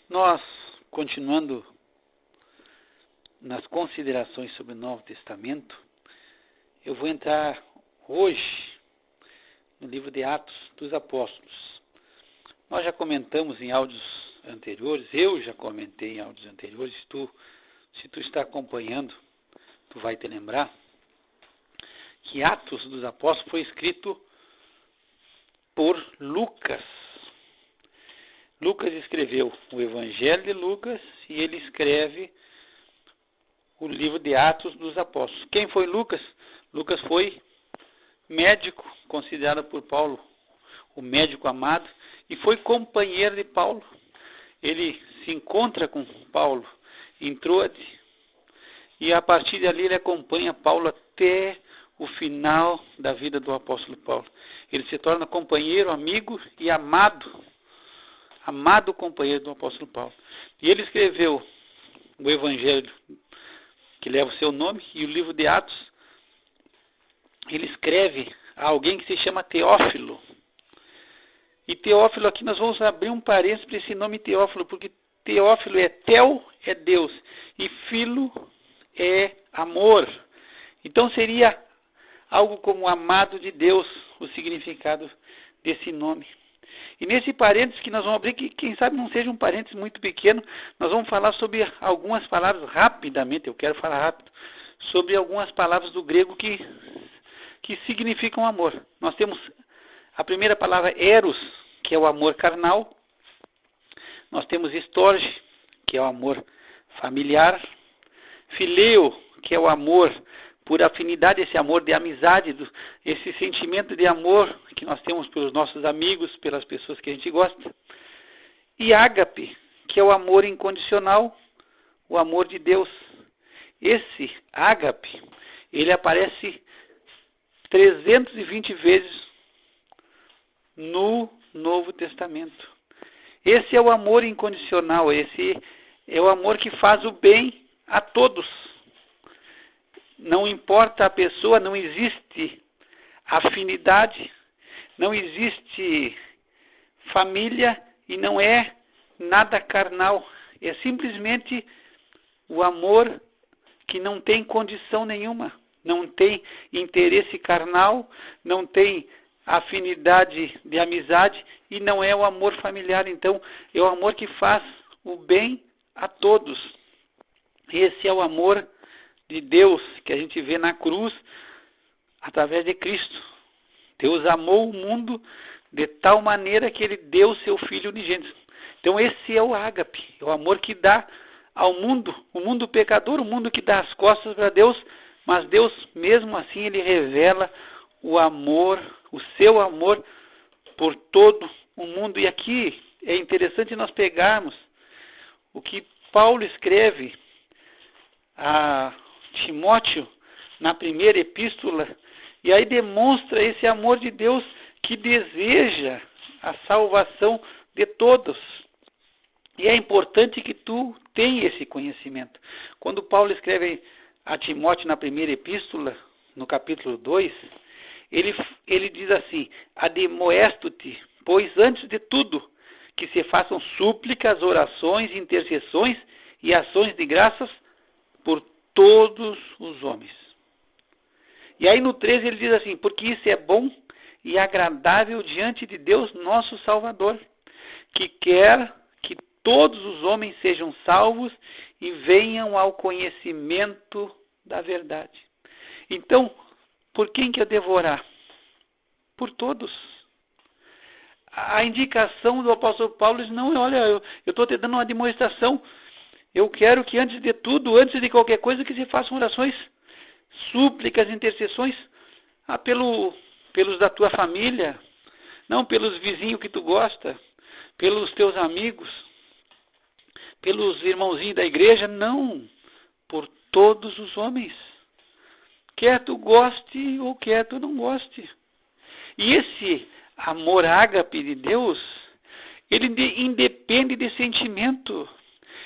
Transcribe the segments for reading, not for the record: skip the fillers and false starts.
Nós, continuando nas considerações sobre o Novo Testamento, eu vou entrar hoje no livro de Atos dos Apóstolos. Nós já comentamos em áudios anteriores, eu já comentei em áudios anteriores, se tu está acompanhando, tu vai te lembrar, que Atos dos Apóstolos foi escrito por Lucas. Lucas escreveu o Evangelho de Lucas e ele escreve o livro de Atos dos Apóstolos. Quem foi Lucas? Lucas foi médico, considerado por Paulo o médico amado, e foi companheiro de Paulo. Ele se encontra com Paulo em Troade, e a partir dali ele acompanha Paulo até o final da vida do apóstolo Paulo. Ele se torna companheiro, amigo e amado companheiro do apóstolo Paulo. E ele escreveu o Evangelho que leva o seu nome e o livro de Atos. Ele escreve a alguém que se chama Teófilo. E Teófilo, aqui nós vamos abrir um parênteses para esse nome Teófilo, porque Teófilo Tel é Deus e Filo é amor. Então seria algo como amado de Deus, o significado desse nome. E nesse parênteses que nós vamos abrir, que quem sabe não seja um parênteses muito pequeno, nós vamos falar sobre algumas palavras rapidamente, eu quero falar rápido, sobre algumas palavras do grego que significam amor. Nós temos a primeira palavra eros, que é o amor carnal. Nós temos storge, que é o amor familiar. Fileo, que é o amor por afinidade, esse amor de amizade, esse sentimento de amor que nós temos pelos nossos amigos, pelas pessoas que a gente gosta. E ágape, que é o amor incondicional, o amor de Deus. Esse ágape, ele aparece 320 vezes no Novo Testamento. Esse é o amor incondicional, esse é o amor que faz o bem a todos. Não importa a pessoa, não existe afinidade, não existe família e não é nada carnal. É simplesmente o amor que não tem condição nenhuma, não tem interesse carnal, não tem afinidade de amizade e não é o amor familiar. Então, é o amor que faz o bem a todos. Esse é o amor de Deus que a gente vê na cruz através de Cristo. Deus amou o mundo de tal maneira que ele deu o seu Filho unigênito. Então esse é o ágape, é o amor que dá ao mundo, o mundo pecador, o mundo que dá as costas para Deus, mas Deus mesmo assim ele revela o amor, o seu amor por todo o mundo. E aqui é interessante nós pegarmos o que Paulo escreve a Timóteo na primeira epístola, e aí demonstra esse amor de Deus que deseja a salvação de todos. E é importante que tu tenha esse conhecimento. Quando Paulo escreve a Timóteo na primeira epístola, no capítulo 2, ele diz assim: admoesto-te, pois antes de tudo, que se façam súplicas, orações, intercessões e ações de graças por todos os homens. E aí no 13 ele diz assim: porque isso é bom e agradável diante de Deus nosso Salvador, que quer que todos os homens sejam salvos e venham ao conhecimento da verdade. Então, por quem que eu devo orar? Por todos. A indicação do apóstolo Paulo não é: olha, eu estou te dando uma demonstração. Eu quero que antes de tudo, antes de qualquer coisa, que se façam orações, súplicas, intercessões, pelos da tua família, não pelos vizinhos que tu gosta, pelos teus amigos, pelos irmãozinhos da igreja, não, por todos os homens. Quer tu goste ou quer tu não goste. E esse amor ágape de Deus, ele independe de sentimento.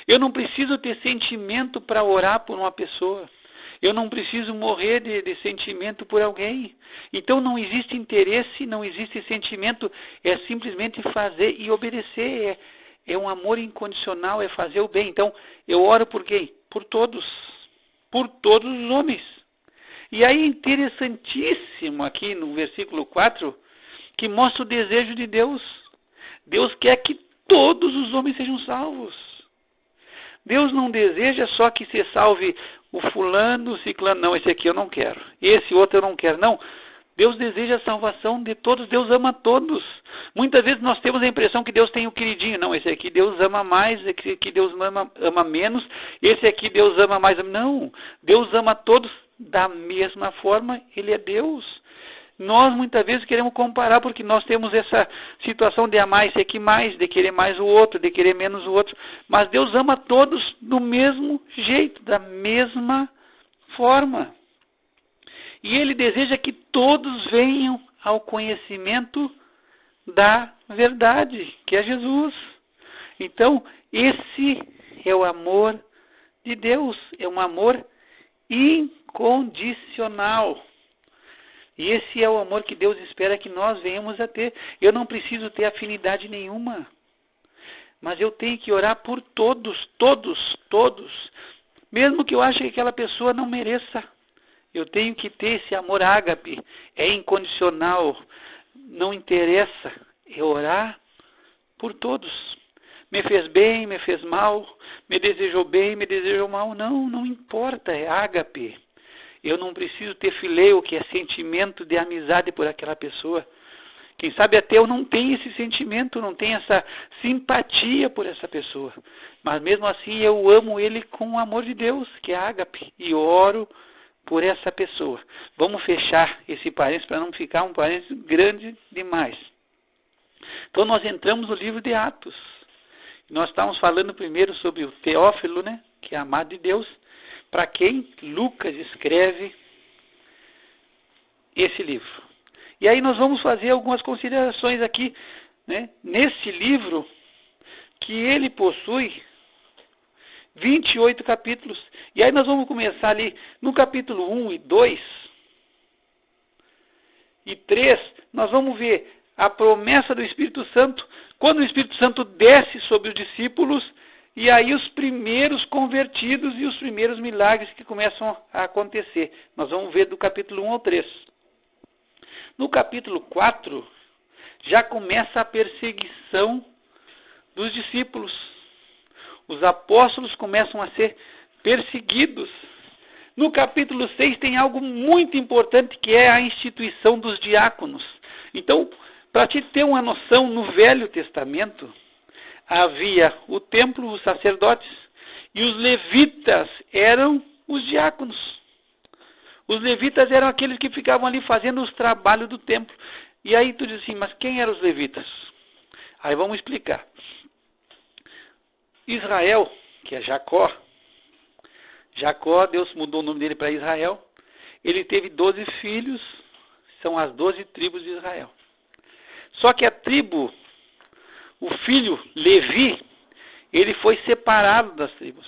Eu não preciso ter sentimento para orar por uma pessoa. Eu não preciso morrer de sentimento por alguém. Então não existe interesse, não existe sentimento. É simplesmente fazer e obedecer. É um amor incondicional, é fazer o bem. Então, eu oro por quem? Por todos os homens. E aí, interessantíssimo aqui no versículo 4, que mostra o desejo de Deus. Deus quer que todos os homens sejam salvos. Deus não deseja só que se salve o fulano, o ciclano. Não, esse aqui eu não quero. Esse outro eu não quero. Não. Deus deseja a salvação de todos. Deus ama todos. Muitas vezes nós temos a impressão que Deus tem o queridinho. Não, esse aqui Deus ama mais, esse aqui Deus ama menos, esse aqui Deus ama mais. Não. Deus ama todos da mesma forma. Ele é Deus. Nós muitas vezes queremos comparar porque nós temos essa situação de amar esse aqui mais, de querer mais o outro, de querer menos o outro. Mas Deus ama todos do mesmo jeito, da mesma forma. E Ele deseja que todos venham ao conhecimento da verdade, que é Jesus. Então, esse é o amor de Deus, é um amor incondicional. E esse é o amor que Deus espera que nós venhamos a ter. Eu não preciso ter afinidade nenhuma. Mas eu tenho que orar por todos. Mesmo que eu ache que aquela pessoa não mereça. Eu tenho que ter esse amor ágape. É incondicional. Não interessa. É orar por todos. Me fez bem, me fez mal. Me desejou bem, me desejou mal. Não importa. É ágape. Eu não preciso ter filéu, que é sentimento de amizade por aquela pessoa. Quem sabe até eu não tenho esse sentimento, não tenho essa simpatia por essa pessoa. Mas mesmo assim eu amo ele com o amor de Deus, que é ágape, e oro por essa pessoa. Vamos fechar esse parênteses para não ficar um parênteses grande demais. Então nós entramos no livro de Atos. Nós estávamos falando primeiro sobre o Teófilo, né, que é amado de Deus. Para quem Lucas escreve esse livro. E aí nós vamos fazer algumas considerações aqui, né, nesse livro, que ele possui 28 capítulos. E aí nós vamos começar ali no capítulo 1 e 2 e 3, nós vamos ver a promessa do Espírito Santo, quando o Espírito Santo desce sobre os discípulos. E aí os primeiros convertidos e os primeiros milagres que começam a acontecer. Nós vamos ver do capítulo 1 ao 3. No capítulo 4, já começa a perseguição dos discípulos. Os apóstolos começam a ser perseguidos. No capítulo 6 tem algo muito importante, que é a instituição dos diáconos. Então, para te ter uma noção, no Velho Testamento havia o templo, os sacerdotes, e os levitas eram os diáconos. Os levitas eram aqueles que ficavam ali fazendo os trabalhos do templo. E aí tu diz assim, mas quem eram os levitas? Aí vamos explicar. Israel, que é Jacó, Deus mudou o nome dele para Israel. Ele teve 12 filhos, são as 12 tribos de Israel. Só que o filho Levi, ele foi separado das tribos.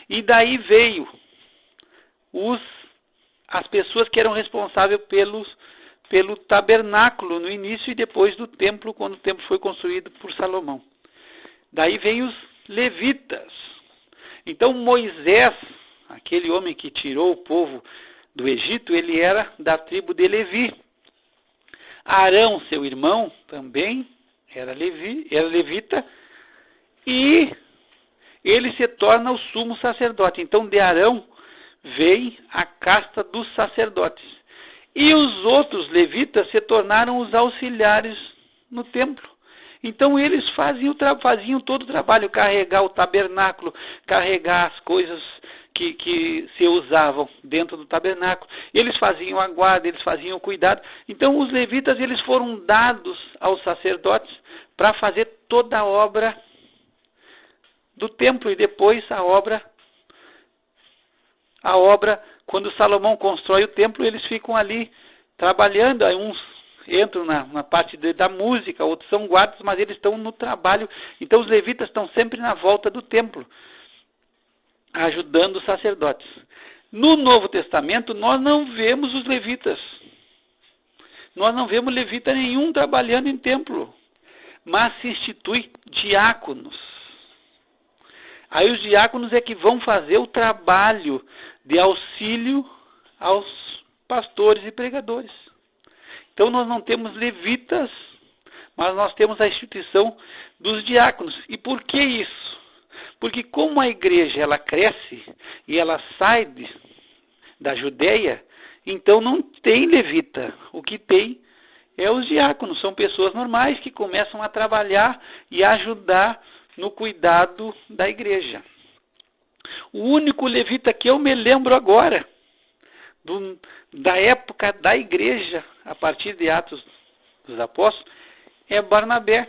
E daí veio as pessoas que eram responsáveis pelo tabernáculo no início e depois do templo, quando o templo foi construído por Salomão. Daí vem os levitas. Então Moisés, aquele homem que tirou o povo do Egito, ele era da tribo de Levi. Arão, seu irmão, também era levita, e ele se torna o sumo sacerdote. Então, de Arão vem a casta dos sacerdotes. E os outros levitas se tornaram os auxiliares no templo. Então, eles faziam todo o trabalho, carregar o tabernáculo, carregar as coisas que se usavam dentro do tabernáculo. Eles faziam a guarda, eles faziam o cuidado. Então, os levitas, eles foram dados aos sacerdotes para fazer toda a obra do templo. E depois a obra, quando Salomão constrói o templo, eles ficam ali trabalhando. Aí uns entram na parte da música, outros são guardas, mas eles estão no trabalho. Então, os levitas estão sempre na volta do templo, ajudando os sacerdotes. No Novo Testamento, nós não vemos os levitas. Nós não vemos levita nenhum trabalhando em templo. mas se institui diáconos. Aí os diáconos é que vão fazer o trabalho de auxílio aos pastores e pregadores. Então nós não temos levitas, mas nós temos a instituição dos diáconos. E por que isso? Porque como a igreja ela cresce e ela sai da Judéia, então não tem levita. O que tem é os diáconos. São pessoas normais que começam a trabalhar e a ajudar no cuidado da igreja. O único levita que eu me lembro agora, da época da igreja, a partir de Atos dos Apóstolos, é Barnabé.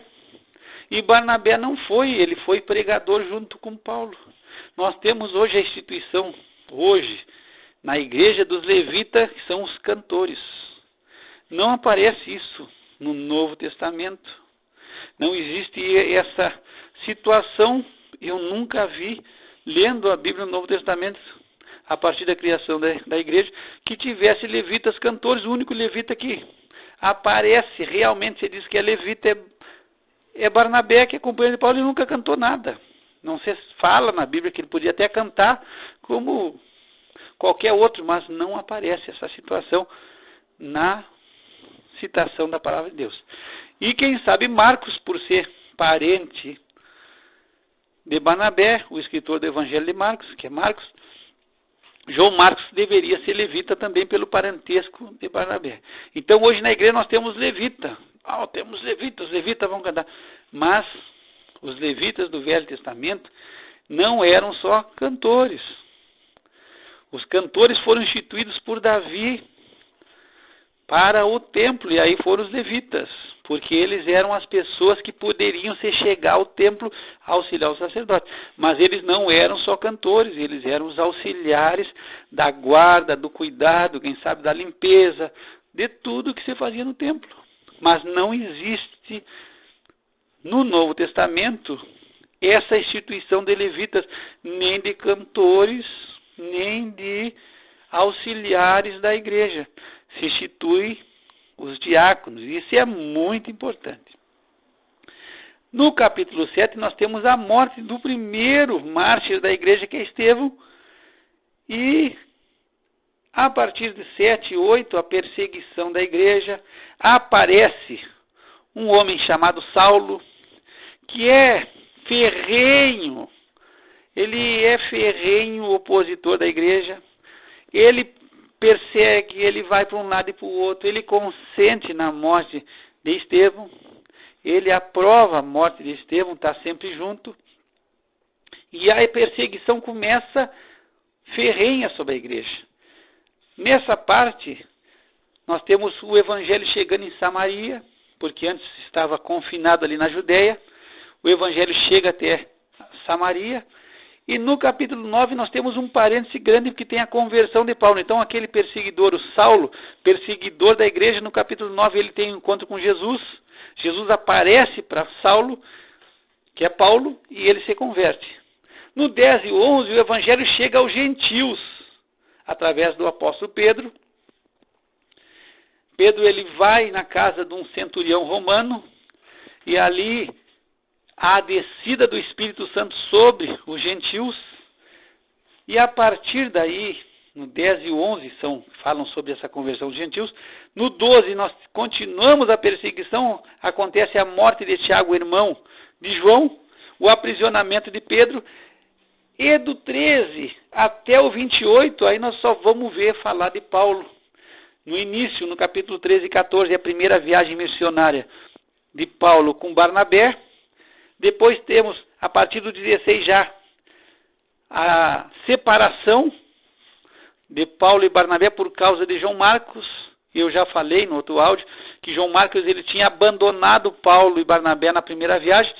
E Barnabé não foi, ele foi pregador junto com Paulo. Nós temos hoje a instituição, na igreja dos levitas, que são os cantores. Não aparece isso no Novo Testamento. Não existe essa situação, eu nunca vi, lendo a Bíblia no Novo Testamento, a partir da criação da igreja, que tivesse levitas cantores. O único levita que aparece realmente, você diz que é levita, é Barnabé, que é companheiro de Paulo, e nunca cantou nada. Não se fala na Bíblia que ele podia até cantar como qualquer outro, mas não aparece essa situação na citação da palavra de Deus. E quem sabe Marcos, por ser parente de Barnabé, o escritor do Evangelho de Marcos, que é Marcos, João Marcos deveria ser levita também pelo parentesco de Barnabé. Então hoje na igreja nós temos levita. Temos levitas, os levitas vão cantar. Mas os levitas do Velho Testamento não eram só cantores. Os cantores foram instituídos por Davi para o templo, e aí foram os levitas, porque eles eram as pessoas que poderiam se chegar ao templo auxiliar os sacerdotes. Mas eles não eram só cantores, eles eram os auxiliares da guarda, do cuidado, quem sabe da limpeza, de tudo que se fazia no templo. Mas não existe no Novo Testamento essa instituição de levitas, nem de cantores, nem de auxiliares da igreja. Se institui os diáconos, e isso é muito importante. No capítulo 7 nós temos a morte do primeiro mártir da igreja, que é Estevão, e a partir de 7 e 8, a perseguição da igreja. Aparece um homem chamado Saulo, que é ferrenho, ele é ferrenho opositor da igreja. Ele persegue, ele vai para um lado e para o outro, ele consente na morte de Estevão, ele aprova a morte de Estevão, está sempre junto, e a perseguição começa ferrenha sobre a igreja. Nessa parte, nós temos o evangelho chegando em Samaria, porque antes estava confinado ali na Judéia, o evangelho chega até Samaria, e no capítulo 9 nós temos um parêntese grande que tem a conversão de Paulo. Então aquele perseguidor, o Saulo, perseguidor da igreja, no capítulo 9 ele tem um encontro com Jesus. Jesus aparece para Saulo, que é Paulo, e ele se converte. No 10 e 11 o evangelho chega aos gentios, através do apóstolo Pedro. Pedro ele vai na casa de um centurião romano, e ali a descida do Espírito Santo sobre os gentios, e a partir daí, no 10 e 11 falam sobre essa conversão dos gentios. No 12 nós continuamos a perseguição, acontece a morte de Tiago, irmão de João, o aprisionamento de Pedro, e do 13 até o 28, aí nós só vamos ver falar de Paulo. No início, no capítulo 13 e 14, é a primeira viagem missionária de Paulo com Barnabé. Depois temos, a partir do 16 já, a separação de Paulo e Barnabé por causa de João Marcos. Eu já falei no outro áudio que João Marcos ele tinha abandonado Paulo e Barnabé na primeira viagem.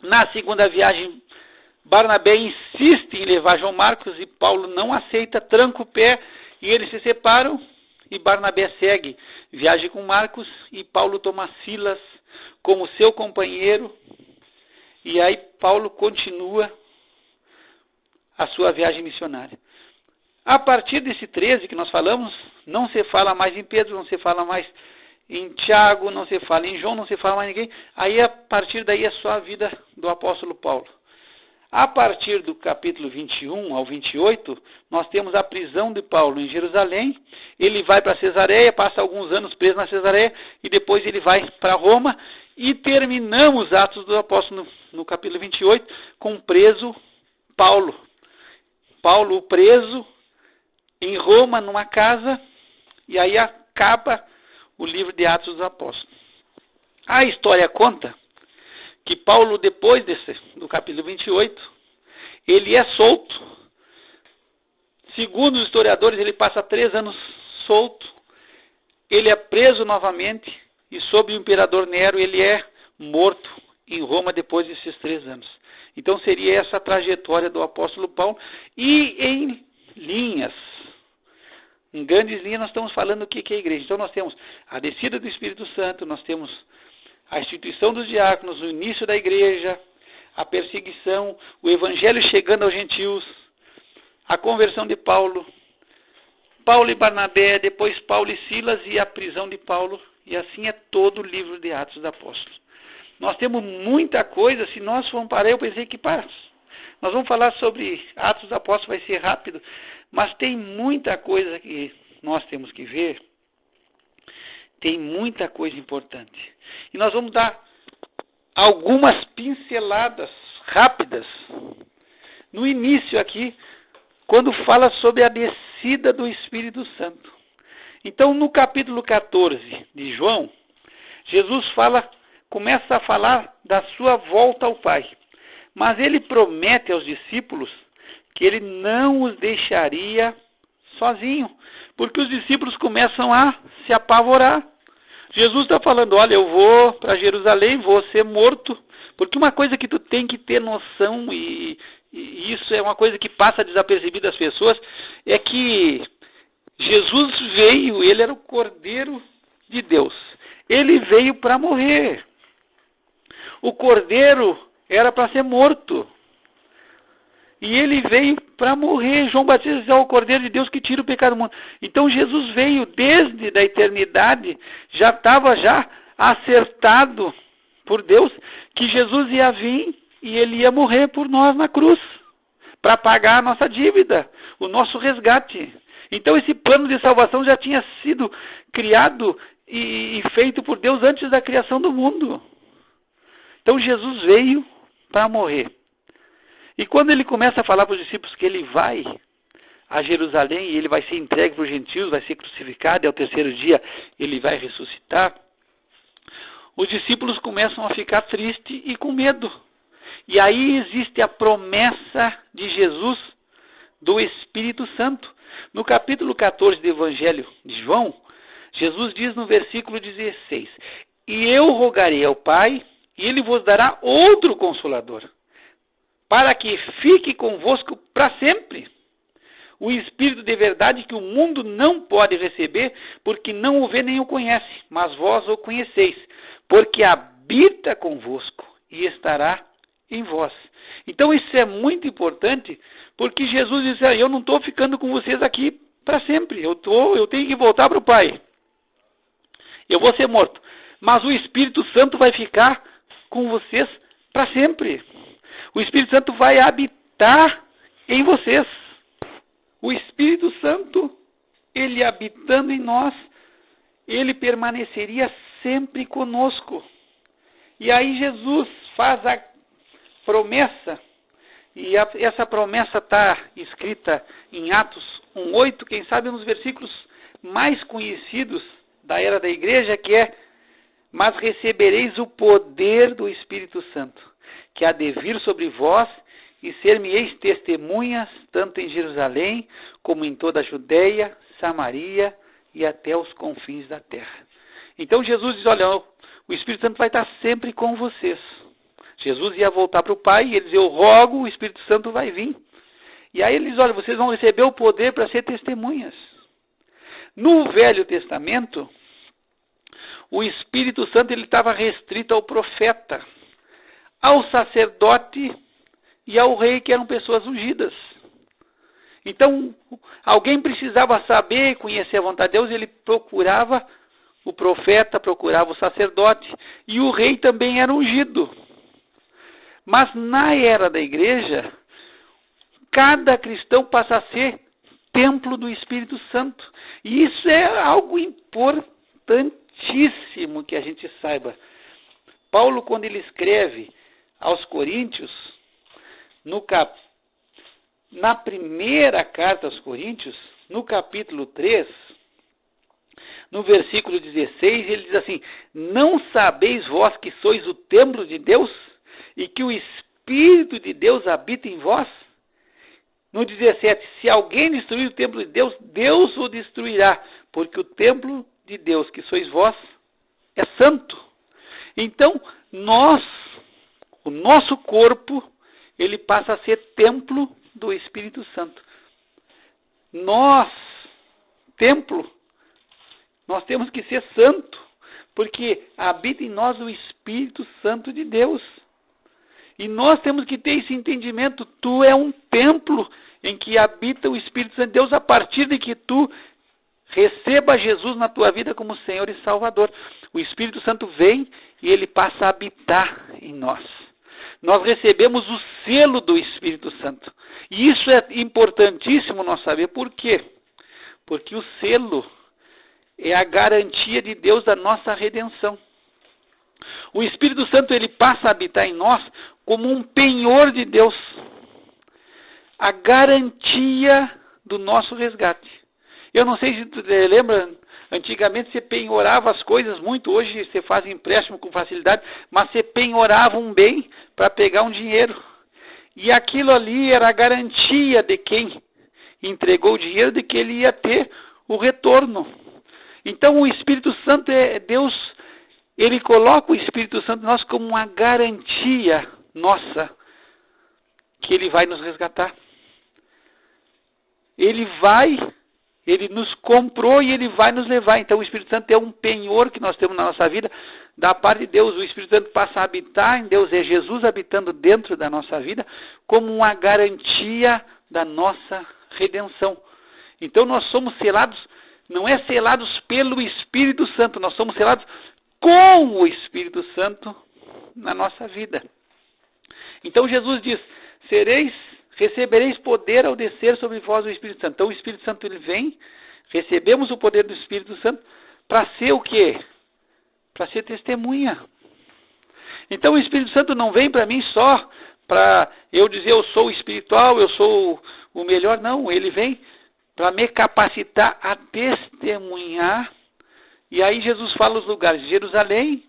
Na segunda viagem, Barnabé insiste em levar João Marcos e Paulo não aceita, tranca o pé, e eles se separam, e Barnabé segue, viaja com Marcos, e Paulo toma Silas como seu companheiro. E aí Paulo continua a sua viagem missionária. A partir desse 13 que nós falamos, não se fala mais em Pedro, não se fala mais em Tiago não se fala, em João não se fala mais ninguém. Aí, a partir daí, é só a vida do apóstolo Paulo. A partir do capítulo 21 ao 28, nós temos a prisão de Paulo em Jerusalém. Ele vai para Cesareia, passa alguns anos preso na Cesareia, e depois ele vai para Roma. E terminamos Atos do Apóstolo no capítulo 28 com o preso Paulo. Paulo preso em Roma, numa casa, e aí acaba o livro de Atos dos Apóstolos. A história conta que Paulo, depois do capítulo 28, ele é solto. Segundo os historiadores, ele passa 3 anos solto. Ele é preso novamente e, sob o imperador Nero, ele é morto em Roma depois desses 3 anos. Então, seria essa a trajetória do apóstolo Paulo. E em grandes linhas, nós estamos falando o que é a igreja. Então, nós temos a descida do Espírito Santo, nós temos a instituição dos diáconos, o início da igreja, a perseguição, o evangelho chegando aos gentios, a conversão de Paulo, Paulo e Barnabé, depois Paulo e Silas e a prisão de Paulo, e assim é todo o livro de Atos dos Apóstolos. Nós temos muita coisa, se nós formos parar, eu pensei que nós vamos falar sobre Atos dos Apóstolos, vai ser rápido, mas tem muita coisa que nós temos que ver, tem muita coisa importante. E nós vamos dar algumas pinceladas rápidas no início aqui, quando fala sobre a descida do Espírito Santo. Então, no capítulo 14 de João, Jesus começa a falar da sua volta ao Pai. Mas ele promete aos discípulos que ele não os deixaria sozinho, porque os discípulos começam a se apavorar. Jesus está falando, olha, eu vou para Jerusalém, vou ser morto, porque uma coisa que tu tem que ter noção, e isso é uma coisa que passa desapercebida das pessoas, é que Jesus veio, ele era o Cordeiro de Deus, ele veio para morrer. O Cordeiro era para ser morto. E ele veio para morrer. João Batista diz, é o Cordeiro de Deus que tira o pecado do mundo. Então Jesus veio desde a eternidade, já estava acertado por Deus, que Jesus ia vir e ele ia morrer por nós na cruz, para pagar a nossa dívida, o nosso resgate. Então esse plano de salvação já tinha sido criado e feito por Deus antes da criação do mundo. Então Jesus veio para morrer. E quando ele começa a falar para os discípulos que ele vai a Jerusalém e ele vai ser entregue para os gentios, vai ser crucificado e ao 3º dia ele vai ressuscitar, os discípulos começam a ficar tristes e com medo. E aí existe a promessa de Jesus do Espírito Santo. No capítulo 14 do Evangelho de João, Jesus diz no versículo 16, e eu rogarei ao Pai, e ele vos dará outro Consolador, para que fique convosco para sempre. O Espírito de verdade que o mundo não pode receber, porque não o vê nem o conhece, mas vós o conheceis, porque habita convosco e estará em vós. Então isso é muito importante, porque Jesus disse, eu não estou ficando com vocês aqui para sempre, eu tenho que voltar para o Pai. Eu vou ser morto, mas o Espírito Santo vai ficar com vocês para sempre. O Espírito Santo vai habitar em vocês. O Espírito Santo, ele habitando em nós, ele permaneceria sempre conosco. E aí Jesus faz a promessa, e essa promessa está escrita em Atos 1:8, quem sabe um dos versículos mais conhecidos da era da igreja, que é, mas recebereis o poder do Espírito Santo, que há de vir sobre vós, e ser-me-eis testemunhas, tanto em Jerusalém, como em toda a Judeia, Samaria e até os confins da terra. Então Jesus diz, olha, o Espírito Santo vai estar sempre com vocês. Jesus ia voltar para o Pai, e ele diz, eu rogo, o Espírito Santo vai vir. E aí ele diz, olha, vocês vão receber o poder para ser testemunhas. No Velho Testamento, o Espírito Santo ele estava restrito ao profeta, ao sacerdote e ao rei, que eram pessoas ungidas. Então, alguém precisava saber e conhecer a vontade de Deus, ele procurava o profeta procurava o sacerdote e o rei também era ungido. Mas na era da igreja, cada cristão passa a ser templo do Espírito Santo. E isso é algo importantíssimo que a gente saiba. Paulo, quando ele escreve aos Coríntios, na primeira carta aos Coríntios, no capítulo 3, no versículo 16, ele diz assim: não sabeis vós que sois o templo de Deus e que o Espírito de Deus habita em vós? No 17, se alguém destruir o templo de Deus, Deus o destruirá, porque o templo de Deus, que sois vós, é santo. Então, o nosso corpo, ele passa a ser templo do Espírito Santo. Templo, nós temos que ser santo, porque habita em nós o Espírito Santo de Deus. E nós temos que ter esse entendimento: tu é um templo em que habita o Espírito Santo de Deus a partir de que tu receba Jesus na tua vida como Senhor e Salvador. O Espírito Santo vem e ele passa a habitar em nós. Nós recebemos o selo do Espírito Santo. E isso é importantíssimo nós saber. Por quê? Porque o selo é a garantia de Deus da nossa redenção. O Espírito Santo, ele passa a habitar em nós como um penhor de Deus. A garantia do nosso resgate. Eu não sei se tu lembra, antigamente você penhorava as coisas muito, hoje você faz empréstimo com facilidade, mas você penhorava um bem para pegar um dinheiro. E aquilo ali era a garantia de quem entregou o dinheiro, de que ele ia ter o retorno. Então o Espírito Santo Deus, ele coloca o Espírito Santo em nós como uma garantia nossa, que ele vai nos resgatar. Ele nos comprou e ele vai nos levar. Então o Espírito Santo é um penhor que nós temos na nossa vida, da parte de Deus. O Espírito Santo passa a habitar em Deus, é Jesus habitando dentro da nossa vida, como uma garantia da nossa redenção. Então nós somos selados, não é selados pelo Espírito Santo, nós somos selados com o Espírito Santo na nossa vida. Então Jesus diz: recebereis poder ao descer sobre vós o Espírito Santo. Então o Espírito Santo ele vem, recebemos o poder do Espírito Santo para ser o quê? Para ser testemunha. Então o Espírito Santo não vem para mim só para eu dizer eu sou espiritual, eu sou o melhor. Não, ele vem para me capacitar a testemunhar. E aí Jesus fala os lugares: Jerusalém,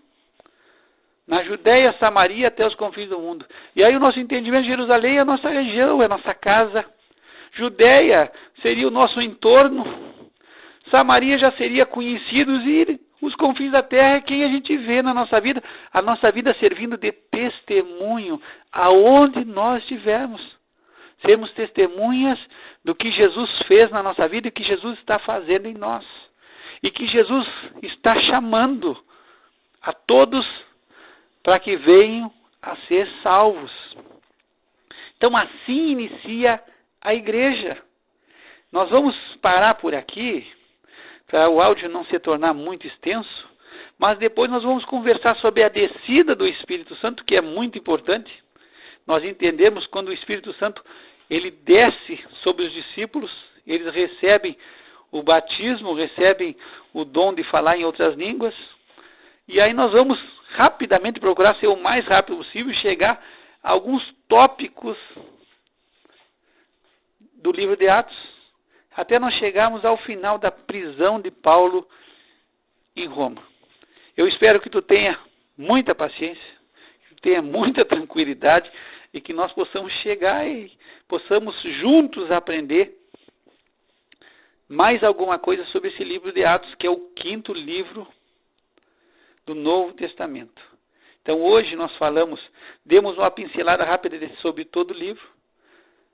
na Judéia, Samaria, até os confins do mundo. E aí o nosso entendimento: Jerusalém é a nossa região, é a nossa casa. Judéia seria o nosso entorno. Samaria já seria conhecidos, e os confins da terra é quem a gente vê na nossa vida. A nossa vida servindo de testemunho aonde nós estivermos. Sermos testemunhas do que Jesus fez na nossa vida e que Jesus está fazendo em nós. E que Jesus está chamando a todos para que venham a ser salvos. Então assim inicia a igreja. Nós vamos parar por aqui, para o áudio não se tornar muito extenso, mas depois nós vamos conversar sobre a descida do Espírito Santo, que é muito importante. Nós entendemos quando o Espírito Santo ele desce sobre os discípulos, eles recebem o batismo, recebem o dom de falar em outras línguas, e aí nós vamos rapidamente procurar ser o mais rápido possível e chegar a alguns tópicos do livro de Atos, até nós chegarmos ao final da prisão de Paulo em Roma. Eu espero que tu tenha muita paciência, que tu tenha muita tranquilidade e que nós possamos chegar e possamos juntos aprender mais alguma coisa sobre esse livro de Atos, que é o 5º livro do Novo Testamento. Então hoje nós demos uma pincelada rápida sobre todo o livro,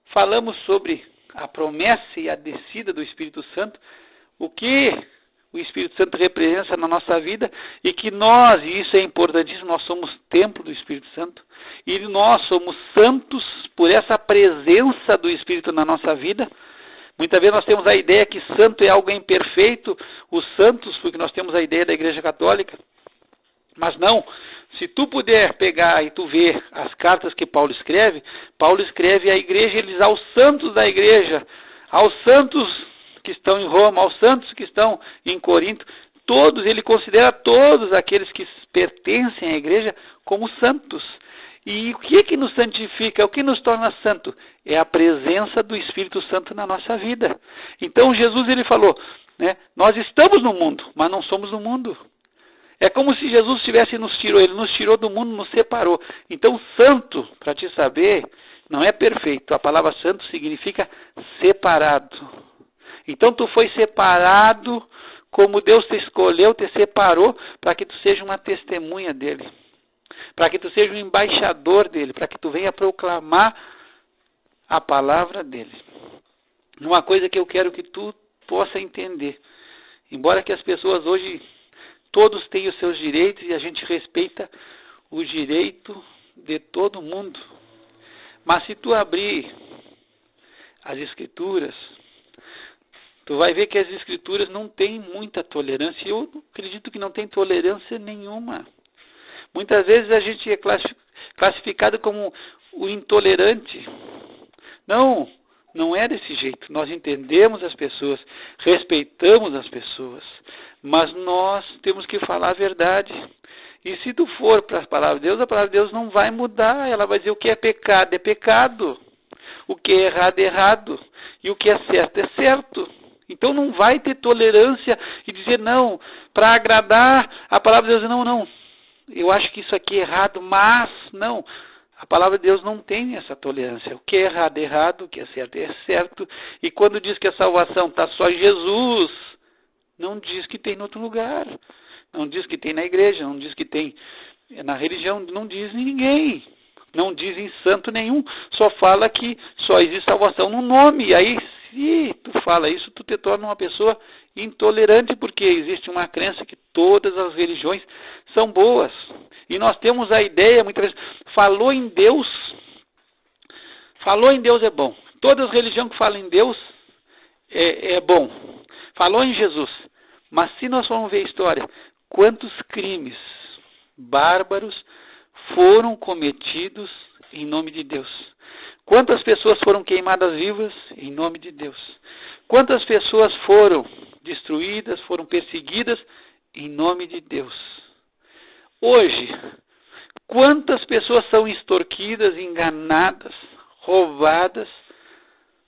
falamos sobre a promessa e a descida do Espírito Santo, o que o Espírito Santo representa na nossa vida, e que nós, e isso é importantíssimo, nós somos templo do Espírito Santo, e nós somos santos por essa presença do Espírito na nossa vida. Muitas vezes nós temos a ideia que santo é algo imperfeito, os santos, porque nós temos a ideia da Igreja Católica. Mas não, se tu puder pegar e tu ver as cartas que Paulo escreve à igreja, eles aos santos da igreja, aos santos que estão em Roma, aos santos que estão em Corinto, todos, ele considera todos aqueles que pertencem à igreja como santos. E o que nos santifica, o que nos torna santo? É a presença do Espírito Santo na nossa vida. Então Jesus, ele falou, né, nós estamos no mundo, mas não somos do mundo. É como se Jesus ele nos tirou do mundo, nos separou. Então, santo, para te saber, não é perfeito. A palavra santo significa separado. Então, tu foi separado, como Deus te escolheu, te separou, para que tu seja uma testemunha dele. Para que tu seja um embaixador dele, para que tu venha proclamar a palavra dele. Uma coisa que eu quero que tu possa entender. Embora que as pessoas hoje... todos têm os seus direitos e a gente respeita o direito de todo mundo. Mas se tu abrir as Escrituras, tu vai ver que as Escrituras não têm muita tolerância. Eu acredito que não tem tolerância nenhuma. Muitas vezes a gente é classificado como o intolerante. Não é desse jeito. Nós entendemos as pessoas, respeitamos as pessoas, mas nós temos que falar a verdade. E se tu for para a palavra de Deus não vai mudar. Ela vai dizer o que é pecado. O que é errado. E o que é certo. Então não vai ter tolerância e dizer não, para agradar a palavra de Deus. Não. Eu acho que isso aqui é errado, mas não. A palavra de Deus não tem essa tolerância. O que é errado, o que é certo. E quando diz que a salvação está só em Jesus, não diz que tem em outro lugar. Não diz que tem na igreja, não diz que tem na religião, não diz em ninguém. Não diz em santo nenhum. Só fala que só existe salvação no nome. E aí, se tu fala isso, tu te torna uma pessoa intolerante, porque existe uma crença que todas as religiões são boas. E nós temos a ideia, muitas vezes, falou em Deus é bom. Todas as religiões que falam em Deus é bom. Falou em Jesus. Mas se nós formos ver a história, quantos crimes bárbaros foram cometidos em nome de Deus? Quantas pessoas foram queimadas vivas em nome de Deus? Quantas pessoas foram destruídas, foram perseguidas em nome de Deus? Hoje, quantas pessoas são extorquidas, enganadas, roubadas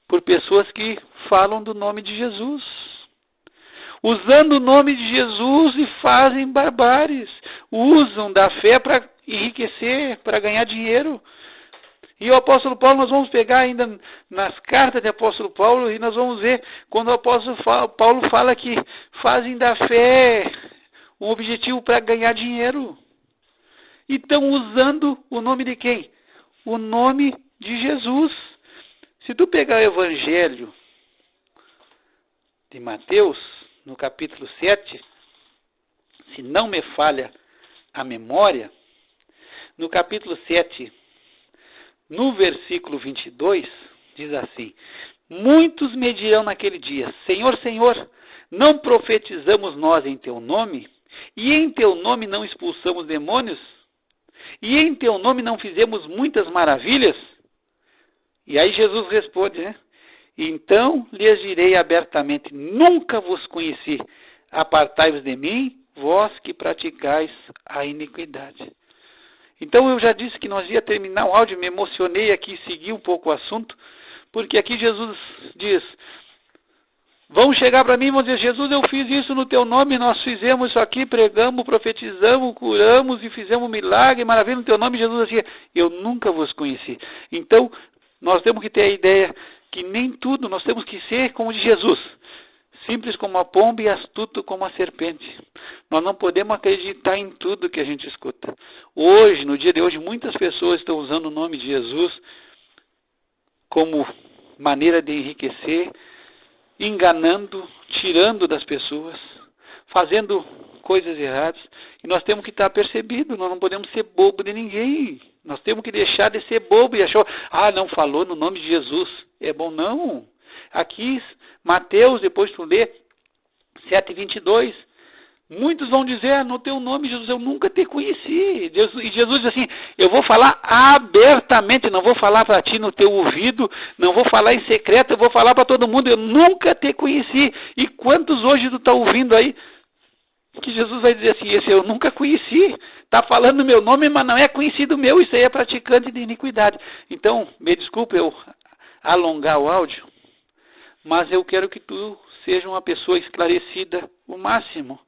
por pessoas que falam do nome de Jesus? Usando o nome de Jesus e fazem barbáries. Usam da fé para enriquecer, para ganhar dinheiro. E o apóstolo Paulo, nós vamos pegar ainda nas cartas do apóstolo Paulo e nós vamos ver quando o apóstolo Paulo fala que fazem da fé um objetivo para ganhar dinheiro. E estão usando o nome de quem? O nome de Jesus. Se tu pegar o Evangelho de Mateus, no capítulo 7, se não me falha a memória, no capítulo 7, no versículo 22, diz assim: muitos me dirão naquele dia, Senhor, Senhor, não profetizamos nós em teu nome? E em teu nome não expulsamos demônios? E em teu nome não fizemos muitas maravilhas? E aí Jesus responde, né? Então lhes direi abertamente, nunca vos conheci, apartai-vos de mim, vós que praticais a iniquidade. Então eu já disse que nós ia terminar o áudio, me emocionei aqui, segui um pouco o assunto, porque aqui Jesus diz, vão chegar para mim e vão dizer, Jesus, eu fiz isso no teu nome, nós fizemos isso aqui, pregamos, profetizamos, curamos e fizemos milagre, maravilha no teu nome. Jesus dizia, eu nunca vos conheci. Então, nós temos que ter a ideia que nem tudo, nós temos que ser como de Jesus. Simples como a pomba e astuto como a serpente. Nós não podemos acreditar em tudo que a gente escuta. Hoje, no dia de hoje, muitas pessoas estão usando o nome de Jesus como maneira de enriquecer, enganando, tirando das pessoas, fazendo coisas erradas. E nós temos que estar percebidos, nós não podemos ser bobo de ninguém. Nós temos que deixar de ser bobo e achar, não falou no nome de Jesus. É bom, não. Aqui, Mateus, depois tu lê 7:22, muitos vão dizer, no teu nome, Jesus, eu nunca te conheci. E Jesus diz assim, eu vou falar abertamente, não vou falar para ti no teu ouvido, não vou falar em secreto, eu vou falar para todo mundo, eu nunca te conheci. E quantos hoje tu está ouvindo aí, que Jesus vai dizer assim, esse eu nunca conheci, está falando o meu nome, mas não é conhecido meu, isso aí é praticante de iniquidade. Então, me desculpe eu alongar o áudio, mas eu quero que tu seja uma pessoa esclarecida o máximo,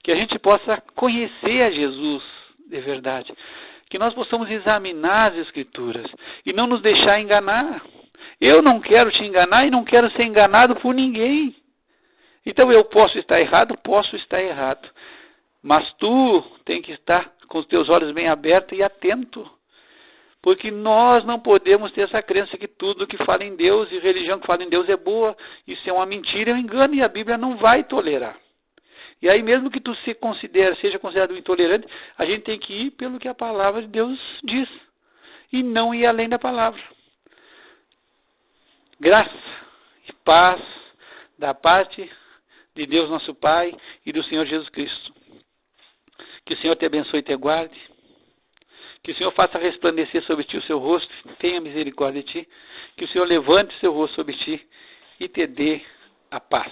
que a gente possa conhecer a Jesus de verdade, que nós possamos examinar as Escrituras e não nos deixar enganar. Eu não quero te enganar e não quero ser enganado por ninguém. Então eu posso estar errado, mas tu tem que estar com os teus olhos bem abertos e atento, porque nós não podemos ter essa crença que tudo que fala em Deus e religião que fala em Deus é boa. Isso é uma mentira, é um engano e a Bíblia não vai tolerar. E aí mesmo que tu seja considerado intolerante, a gente tem que ir pelo que a palavra de Deus diz e não ir além da palavra. Graça e paz da parte de Deus nosso Pai e do Senhor Jesus Cristo. Que o Senhor te abençoe e te guarde. Que o Senhor faça resplandecer sobre ti o seu rosto, tenha misericórdia de ti. Que o Senhor levante o seu rosto sobre ti e te dê a paz.